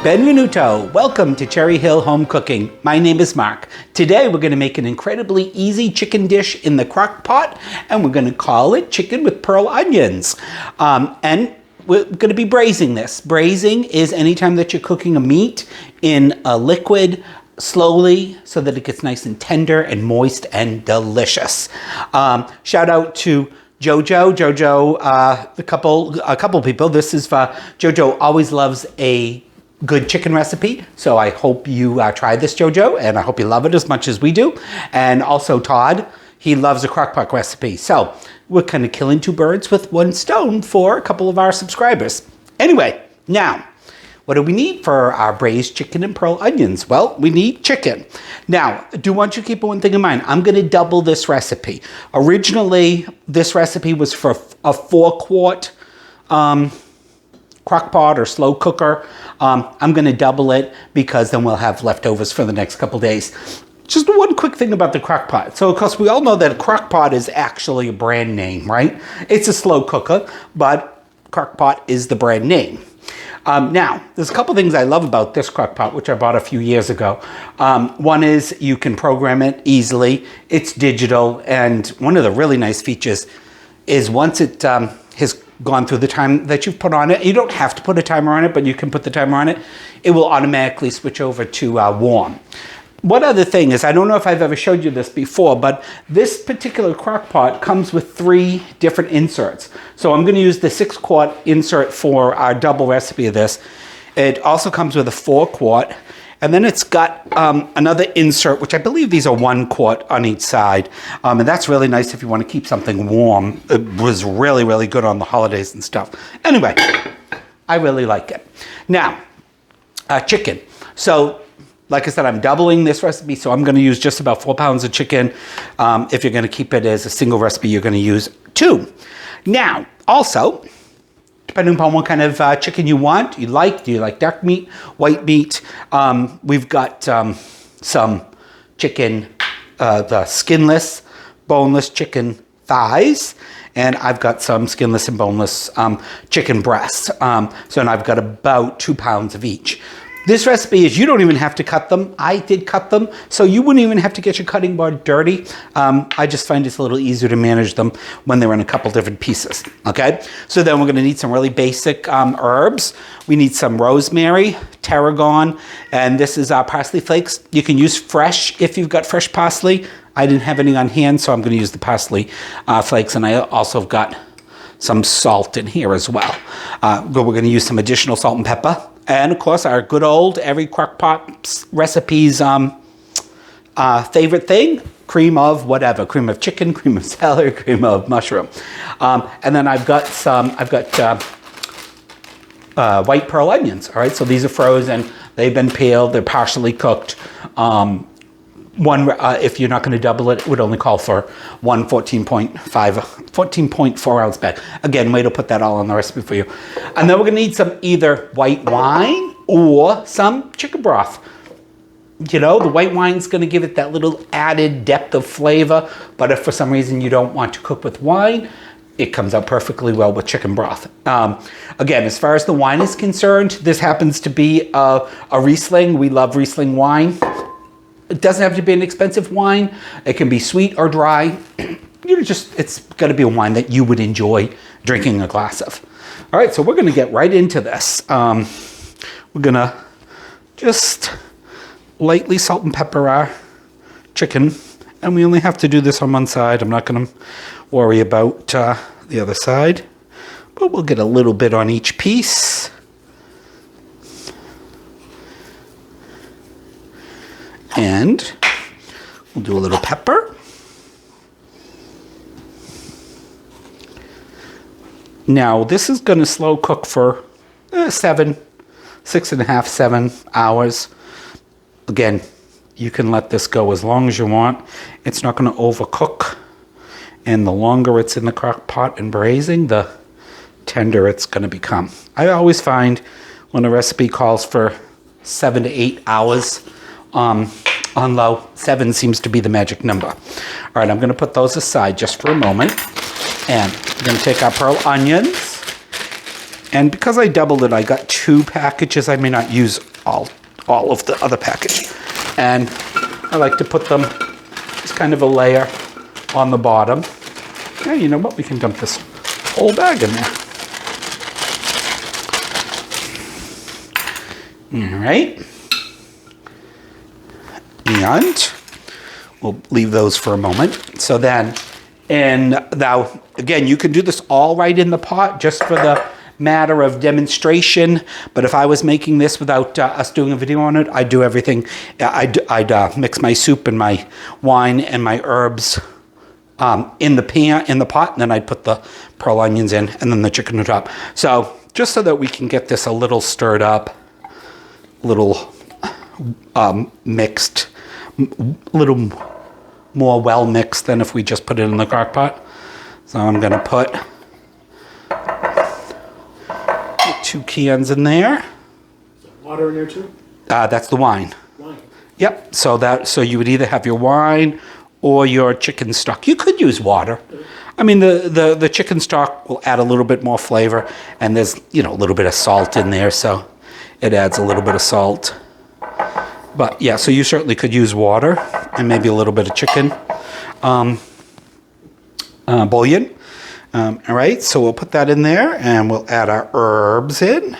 Benvenuto, welcome to Cherry Hill Home Cooking. My name is Mark. Today we're going to make an incredibly easy chicken dish in the crock pot, and we're going to call it chicken with pearl onions. And we're going to be braising this. Braising is anytime that you're cooking a meat in a liquid slowly so that it gets nice and tender and moist and delicious. Shout out to Jojo, a couple people. This is Jojo always loves a good chicken recipe, so I hope you try this, Jojo, and I hope you love it as much as we do. And also Todd, he loves a crock-pot recipe. So we're kind of killing two birds with one stone for a couple of our subscribers. Anyway, now, what do we need for our braised chicken and pearl onions? Well, we need chicken. Now, I do want you to keep one thing in mind. I'm going to double this recipe. Originally, this recipe was for a 4-quart crock pot or slow cooker. I'm going to double it because then we'll have leftovers for the next couple days. Just one quick thing about the crock pot. So, of course, we all know that a crock pot is actually a brand name, right? It's a slow cooker, but crock pot is the brand name. Now, there's a couple things I love about this crock pot, which I bought a few years ago. One is you can program it easily. It's digital, and one of the really nice features is once it has gone through the time that you've put on it, you don't have to put a timer on it, but you can put the timer on it, it will automatically switch over to warm. One other thing is, I don't know if I've ever showed you this before, but this particular crock pot comes with 3 different inserts. So I'm going to use the 6-quart insert for our double recipe of this. It also comes with a 4-quart, and then it's got another insert, which I believe these are 1 quart on each side. And that's really nice if you want to keep something warm. It was really, really good on the holidays and stuff. Anyway, I really like it. Now, chicken. So, like I said, I'm doubling this recipe, so I'm going to use just about 4 pounds of chicken. If you're going to keep it as a single recipe, you're going to use 2. Now, also, depending upon what kind of chicken you want, do you like dark meat, white meat? We've got some chicken, the skinless, boneless chicken thighs, and I've got some skinless and boneless chicken breasts. So, and I've got about 2 pounds of each. This recipe is you don't even have to cut them. I did cut them, so you wouldn't even have to get your cutting board dirty. I just find it's a little easier to manage them when they're in a couple different pieces, okay? So then we're gonna need some really basic herbs. We need some rosemary, tarragon, and this is parsley flakes. You can use fresh if you've got fresh parsley. I didn't have any on hand, so I'm gonna use the parsley flakes, and I also have got some salt in here as well. We're gonna use some additional salt and pepper. And of course, our good old every crock pot recipe's favorite thing, cream of whatever, cream of chicken, cream of celery, cream of mushroom. And then I've got white pearl onions. All right, so these are frozen. They've been peeled. They're partially cooked. If you're not going to double it, it would only call for one 14.4 ounce bag. Again, way to put that all on the recipe for you. And then we're going to need some either white wine or some chicken broth. You know, the white wine's going to give it that little added depth of flavor. But if for some reason you don't want to cook with wine, it comes out perfectly well with chicken broth. Again, as far as the wine is concerned, this happens to be a Riesling. We love Riesling wine. It doesn't have to be an expensive wine. It can be sweet or dry. It's got to be a wine that you would enjoy drinking a glass of. All right, so we're going to get right into this. We're going to just lightly salt and pepper our chicken. And we only have to do this on one side. I'm not going to worry about the other side. But we'll get a little bit on each piece. And we'll do a little pepper. Now, this is going to slow cook for 6.5, 7 hours. Again, you can let this go as long as you want. It's not going to overcook. And the longer it's in the crock pot and braising, the tender it's going to become. I always find when a recipe calls for 7 to 8 hours, on low, 7 seems to be the magic number. All right, I'm going to put those aside just for a moment. And we're going to take our pearl onions And because I doubled it, I got 2 packages. I may not use all of the other package. And I like to put them as kind of a layer on the bottom. Yeah, you know what? We can dump this whole bag in there. All right. And we'll leave those for a moment. So then, and now, again, you can do this all right in the pot just for the matter of demonstration. But if I was making this without us doing a video on it, I'd do everything. I'd mix my soup and my wine and my herbs in the pot, and then I'd put the pearl onions in and then the chicken on top. So just so that we can get this a little stirred up, a little mixed, a little more well mixed than if we just put it in the crock pot. So I'm going to put 2 cans in there. Water in there too? That's the wine. Wine. Yep. So you would either have your wine or your chicken stock. You could use water. I mean, the chicken stock will add a little bit more flavor, and there's, you know, a little bit of salt in there, so it adds a little bit of salt. But yeah, so you certainly could use water and maybe a little bit of chicken bouillon. All right, so we'll put that in there, and we'll add our herbs in.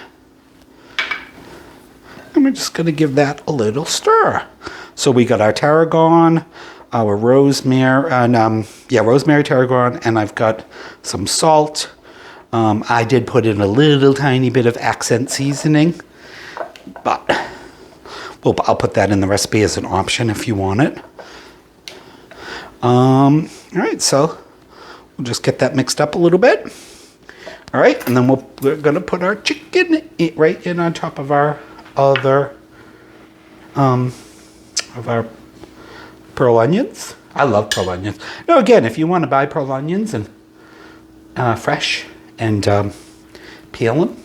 And we're just going to give that a little stir. So we got our tarragon, our rosemary, and rosemary, tarragon, and I've got some salt. I did put in a little tiny bit of accent seasoning, but I'll put that in the recipe as an option if you want it. All right, so we'll just get that mixed up a little bit. All right, and then we're going to put our chicken right in on top of our other of our pearl onions. I love pearl onions. Now again, if you want to buy pearl onions and fresh and peel them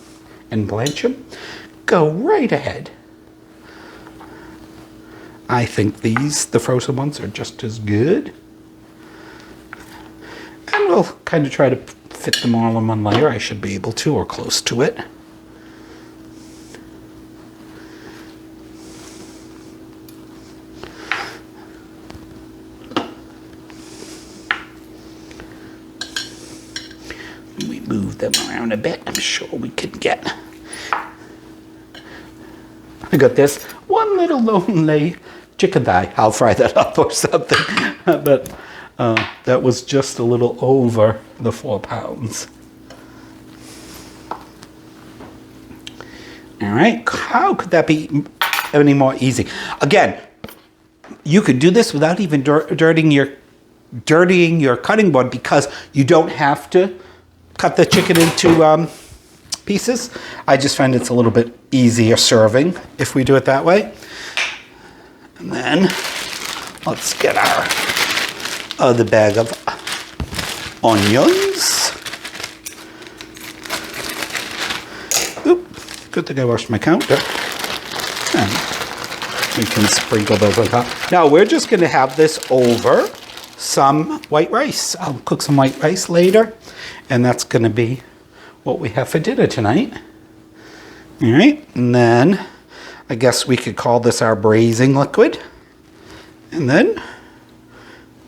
and blanch them, go right ahead. I think the frozen ones are just as good. And we'll kind of try to fit them all in one layer. I should be able to, or close to it. We move them around a bit. I'm sure we can get. I got this one little lonely chicken thigh. I'll fry that up or something. But that was just a little over the 4 pounds. All right, how could that be any more easy? Again, you could do this without even dirtying your cutting board, because you don't have to cut the chicken into pieces. I just find it's a little bit easier serving if we do it that way. And then let's get our other bag of onions. Oop, good thing I washed my counter. And we can sprinkle those on top. Now we're just going to have this over some white rice. I'll cook some white rice later, and that's going to be what we have for dinner tonight. All right, and then I guess we could call this our braising liquid. And then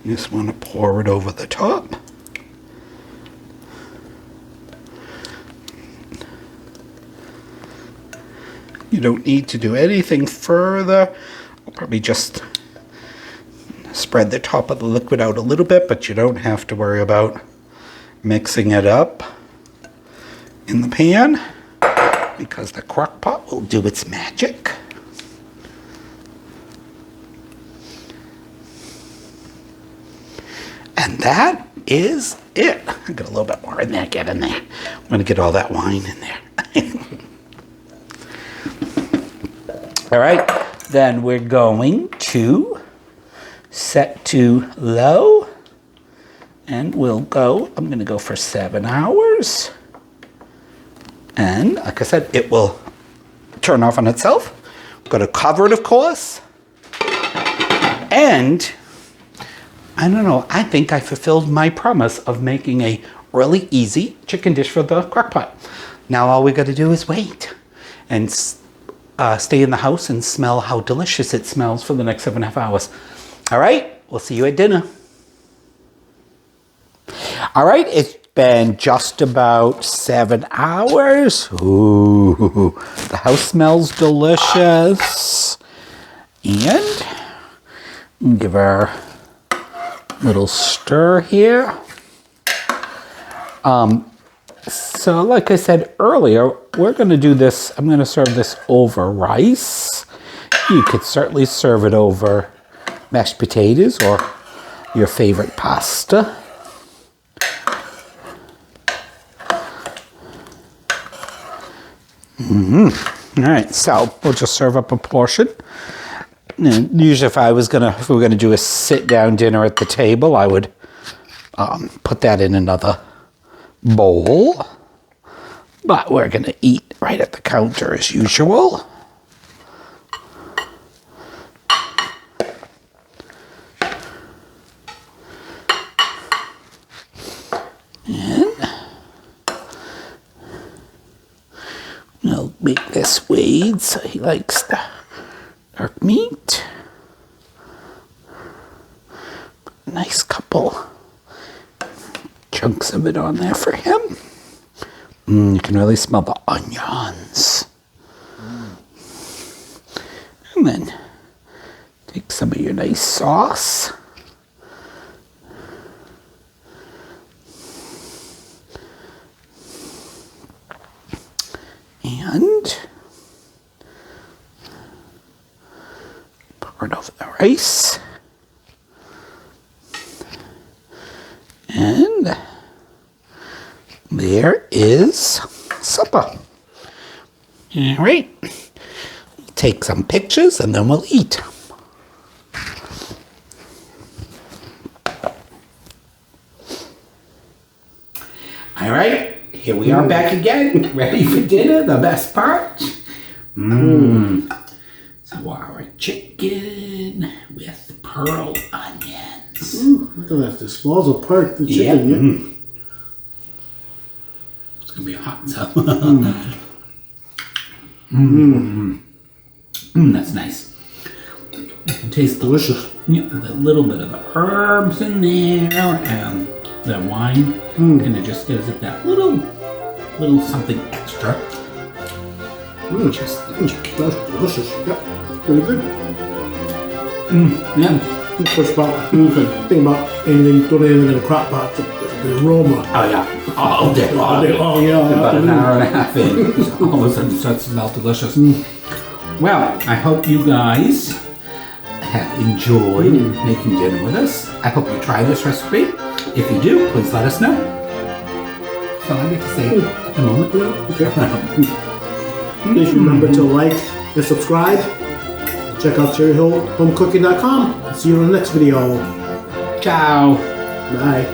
you just want to pour it over the top. You don't need to do anything further. I'll probably just spread the top of the liquid out a little bit, but you don't have to worry about mixing it up in the pan, because the Crock-Pot will do its magic. And that is it. I got a little bit more in there. Get in there. I'm going to get all that wine in there. All right. Then we're going to set to low. And we'll go, I'm going to go for 7 hours. And like I said, it will turn off on itself. I'm going to cover it, of course. And I don't know, I think I fulfilled my promise of making a really easy chicken dish for the Crock-Pot. Now all we got to do is wait and stay in the house and smell how delicious it smells for the next 7.5 hours. All right, we'll see you at dinner. All right, it's been just about 7 hours. Ooh, the house smells delicious. And give our little stir here. So like I said earlier, we're going to do this. I'm going to serve this over rice. You could certainly serve it over mashed potatoes or your favorite pasta. All right, so we'll just serve up a portion. And usually if we were gonna do a sit-down dinner at the table, I would put that in another bowl. But we're gonna eat right at the counter as usual. And I'll make this Wade so he likes the dark meat. Nice couple chunks of it on there for him. You can really smell the onions. And then take some of your nice sauce. And pour it over the rice. And there is supper. All right. Take some pictures and then we'll eat. All right. Here we are back again, ready for dinner, the best part. So our chicken with pearl onions. Look at that. This falls apart, the chicken. Yeah. It's going to be hot, so. That's nice. You can taste Delicious. the little bit of the herbs in there and the wine. And it just gives it that little something extra. Just the chicken. That's delicious. Yeah, pretty good. Yeah. Of course, about thing about anything, don't anything in a crock pot, the aroma. Oh yeah. All day long. All day long, yeah. About an hour and a half in. All of a sudden it starts to smell delicious. Well, I hope you guys have enjoyed making dinner with us. I hope you try this recipe. If you do, please let us know. That's all I get to say at the moment. Please remember to like and subscribe. Check out cherryhillhomecooking.com. See you in the next video. Ciao. Bye.